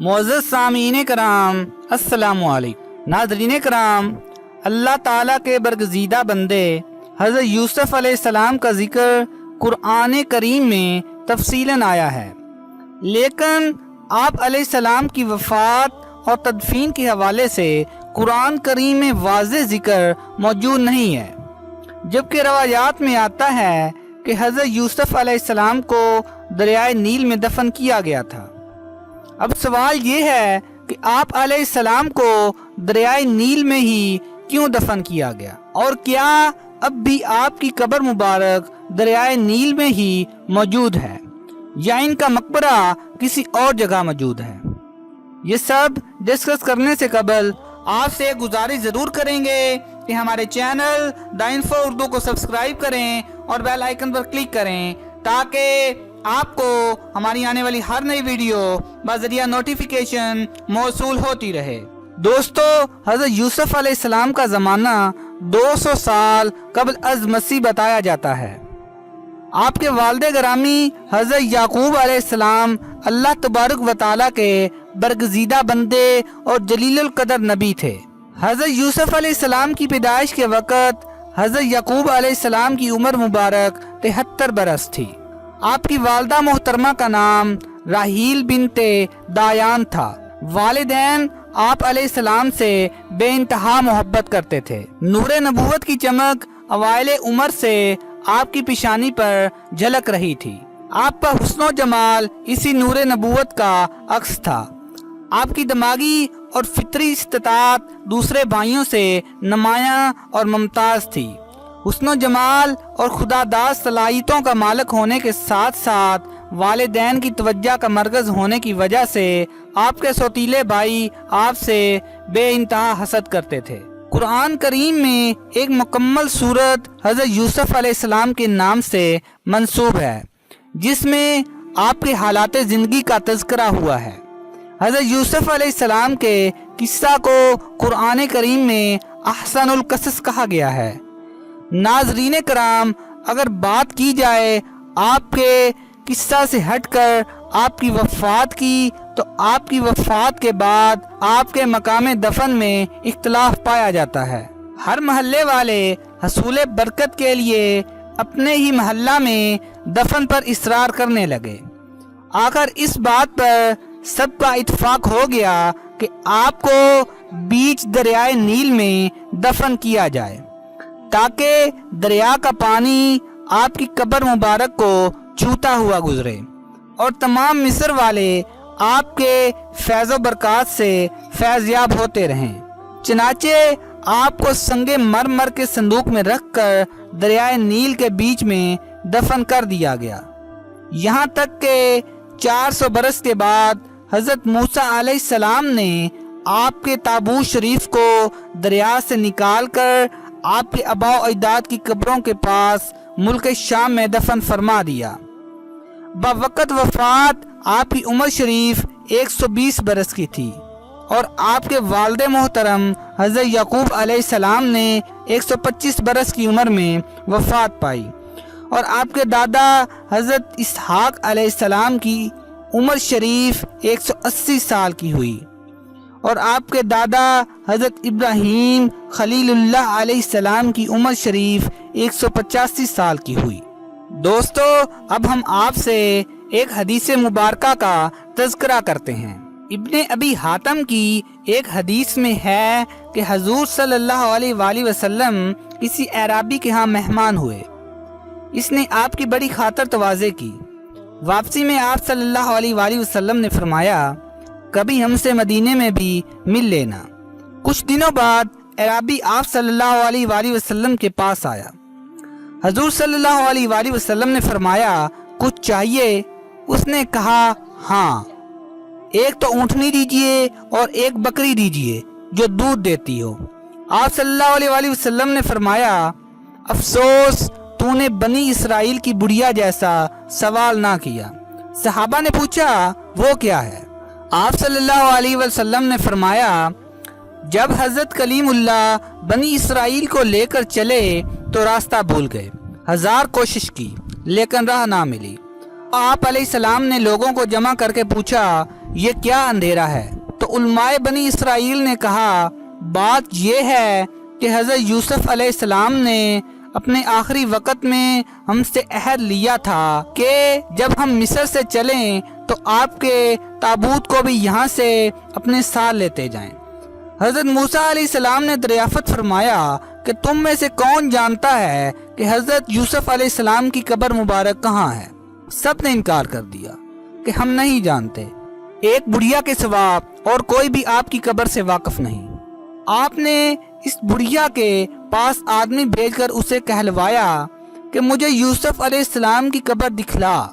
معزز سامعین کرام السلام علیکم۔ ناظرین کرام، اللہ تعالیٰ کے برگزیدہ بندے حضرت یوسف علیہ السلام کا ذکر قرآن کریم میں تفصیلاً آیا ہے، لیکن آپ علیہ السلام کی وفات اور تدفین کے حوالے سے قرآن کریم میں واضح ذکر موجود نہیں ہے، جبکہ روایات میں آتا ہے کہ حضرت یوسف علیہ السلام کو دریائے نیل میں دفن کیا گیا تھا۔ اب سوال یہ ہے کہ آپ علیہ السلام کو دریائے نیل میں ہی کیوں دفن کیا گیا، اور کیا اب بھی آپ کی قبر مبارک دریائے نیل میں ہی موجود ہے یا ان کا مقبرہ کسی اور جگہ موجود ہے؟ یہ سب ڈسکس کرنے سے قبل آپ سے گزارش ضرور کریں گے کہ ہمارے چینل دا انفو اردو کو سبسکرائب کریں اور بیل آئیکن پر کلک کریں تاکہ آپ کو ہماری آنے والی ہر نئی ویڈیو بذریعہ نوٹیفیکیشن موصول ہوتی رہے۔ دوستو، حضرت یوسف علیہ السلام کا زمانہ 200 سال قبل از مسیح بتایا جاتا ہے۔ آپ کے والد گرامی حضرت یعقوب علیہ السلام اللہ تبارک و تعالیٰ کے برگزیدہ بندے اور جلیل القدر نبی تھے۔ حضرت یوسف علیہ السلام کی پیدائش کے وقت حضرت یعقوب علیہ السلام کی عمر مبارک 73 برس تھی۔ آپ کی والدہ محترمہ کا نام راحیل بنت دایان تھا۔ والدین آپ علیہ السلام سے بے انتہا محبت کرتے تھے۔ نور نبوت کی چمک اوائل عمر سے آپ کی پیشانی پر جھلک رہی تھی۔ آپ کا حسن و جمال اسی نور نبوت کا عکس تھا۔ آپ کی دماغی اور فطری استطاعت دوسرے بھائیوں سے نمایاں اور ممتاز تھی۔ حسن و جمال اور خداداد صلاحیتوں کا مالک ہونے کے ساتھ ساتھ والدین کی توجہ کا مرکز ہونے کی وجہ سے آپ کے سوتیلے بھائی آپ سے بے انتہا حسد کرتے تھے۔ قرآن کریم میں ایک مکمل سورت حضرت یوسف علیہ السلام کے نام سے منسوب ہے، جس میں آپ کے حالات زندگی کا تذکرہ ہوا ہے۔ حضرت یوسف علیہ السلام کے قصہ کو قرآن کریم میں احسن القصص کہا گیا ہے۔ ناظرین کرام، اگر بات کی جائے آپ کے قصہ سے ہٹ کر آپ کی وفات کی، تو آپ کی وفات کے بعد آپ کے مقام دفن میں اختلاف پایا جاتا ہے۔ ہر محلے والے حصول برکت کے لیے اپنے ہی محلہ میں دفن پر اصرار کرنے لگے۔ آخر اس بات پر سب کا اتفاق ہو گیا کہ آپ کو بیچ دریائے نیل میں دفن کیا جائے، تاکہ دریا کا پانی آپ کی قبر مبارک کو چھوتا ہوا گزرے اور تمام مصر والے آپ کے فیض و برکات سے فیض یاب ہوتے رہیں۔ چنانچہ آپ کو سنگ مرمر کے صندوق میں رکھ کر دریائے نیل کے بیچ میں دفن کر دیا گیا، یہاں تک کہ 400 برس کے بعد حضرت موسیٰ علیہ السلام نے آپ کے تابوت شریف کو دریا سے نکال کر آپ کے آباء و اجداد کی قبروں کے پاس ملک شام میں دفن فرما دیا۔ بوقت وفات آپ کی عمر شریف 120 برس کی تھی، اور آپ کے والد محترم حضرت یعقوب علیہ السلام نے 125 برس کی عمر میں وفات پائی، اور آپ کے دادا حضرت اسحاق علیہ السلام کی عمر شریف 180 سال کی ہوئی، اور آپ کے دادا حضرت ابراہیم خلیل اللہ علیہ السلام کی عمر شریف 185 سال کی ہوئی۔ دوستو، اب ہم آپ سے ایک حدیث مبارکہ کا تذکرہ کرتے ہیں۔ ابن ابی حاتم کی ایک حدیث میں ہے کہ حضور صلی اللہ علیہ وآلہ وسلم کسی اعرابی کے ہاں مہمان ہوئے۔ اس نے آپ کی بڑی خاطر تواضع کی۔ واپسی میں آپ صلی اللہ علیہ وآلہ وسلم نے فرمایا، کبھی ہم سے مدینے میں بھی مل لینا۔ کچھ دنوں بعد اعرابی آپ صلی اللہ علیہ وآلہ وسلم کے پاس آیا۔ حضور صلی اللہ علیہ وآلہ وسلم نے فرمایا، کچھ چاہیے؟ اس نے کہا، ہاں، ایک تو اونٹنی دیجئے اور ایک بکری دیجئے جو دودھ دیتی ہو۔ آپ صلی اللہ علیہ وآلہ وسلم نے فرمایا، افسوس تو نے بنی اسرائیل کی بڑھیا جیسا سوال نہ کیا۔ صحابہ نے پوچھا، وہ کیا ہے؟ آپ صلی اللہ علیہ وسلم نے فرمایا، جب حضرت کلیم اللہ بنی اسرائیل کو لے کر چلے تو راستہ بھول گئے، 1000 کوشش کی لیکن راہ نہ ملی۔ آپ علیہ السلام نے لوگوں کو جمع کر کے پوچھا، یہ کیا اندھیرا ہے؟ تو علماء بنی اسرائیل نے کہا بات یہ ہے کہ حضرت یوسف علیہ السلام نے اپنے آخری وقت میں ہم سے عہد لیا تھا کہ جب ہم مصر سے چلیں تو آپ کے تابوت کو بھی یہاں سے اپنے ساتھ لیتے جائیں۔ حضرت موسیٰ علیہ السلام نے دریافت فرمایا کہ تم میں سے کون جانتا ہے کہ حضرت یوسف علیہ السلام کی قبر مبارک کہاں ہے؟ سب نے انکار کر دیا کہ ہم نہیں جانتے، ایک بڑھیا کے سوا اور کوئی بھی آپ کی قبر سے واقف نہیں۔ آپ نے اس بڑھیا کے پاس آدمی بھیج کر اسے کہلوایا کہ مجھے یوسف علیہ السلام کی قبر دکھلا۔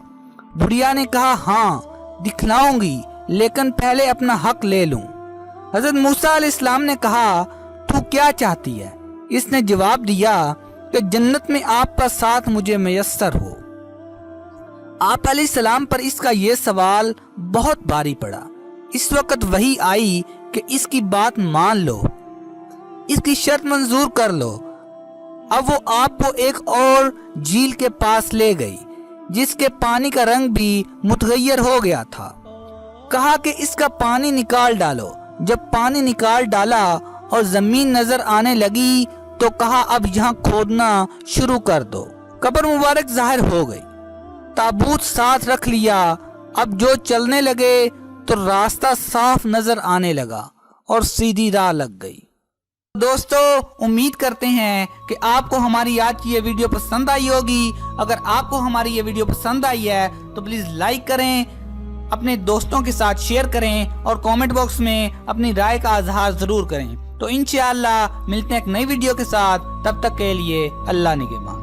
بڑھیا نے کہا ہاں دکھلاؤں گی، لیکن پہلے اپنا حق لے لوں۔ حضرت موسیٰ علیہ السلام نے کہا تو کیا چاہتی ہے؟ اس نے جواب دیا کہ جنت میں آپ کا ساتھ مجھے میسر ہو۔ آپ علیہ السلام پر اس کا یہ سوال بہت بھاری پڑا۔ اس وقت وحی آئی کہ اس کی بات مان لو، اس کی شرط منظور کر لو۔ اب وہ آپ کو ایک اور جھیل کے پاس لے گئی جس کے پانی کا رنگ بھی متغیر ہو گیا تھا۔ کہا کہ اس کا پانی نکال ڈالو۔ جب پانی نکال ڈالا اور زمین نظر آنے لگی تو کہا اب یہاں کھودنا شروع کر دو۔ قبر مبارک ظاہر ہو گئی، تابوت ساتھ رکھ لیا۔ اب جو چلنے لگے تو راستہ صاف نظر آنے لگا اور سیدھی راہ لگ گئی۔ دوستو امید کرتے ہیں کہ آپ کو ہماری آج کی یہ ویڈیو پسند آئی ہوگی۔ اگر آپ کو ہماری یہ ویڈیو پسند آئی ہے تو پلیز لائک کریں، اپنے دوستوں کے ساتھ شیئر کریں اور کامنٹ باکس میں اپنی رائے کا اظہار ضرور کریں۔ تو انشاءاللہ ملتے ہیں ایک نئی ویڈیو کے ساتھ، تب تک کے لیے اللہ نگہبان۔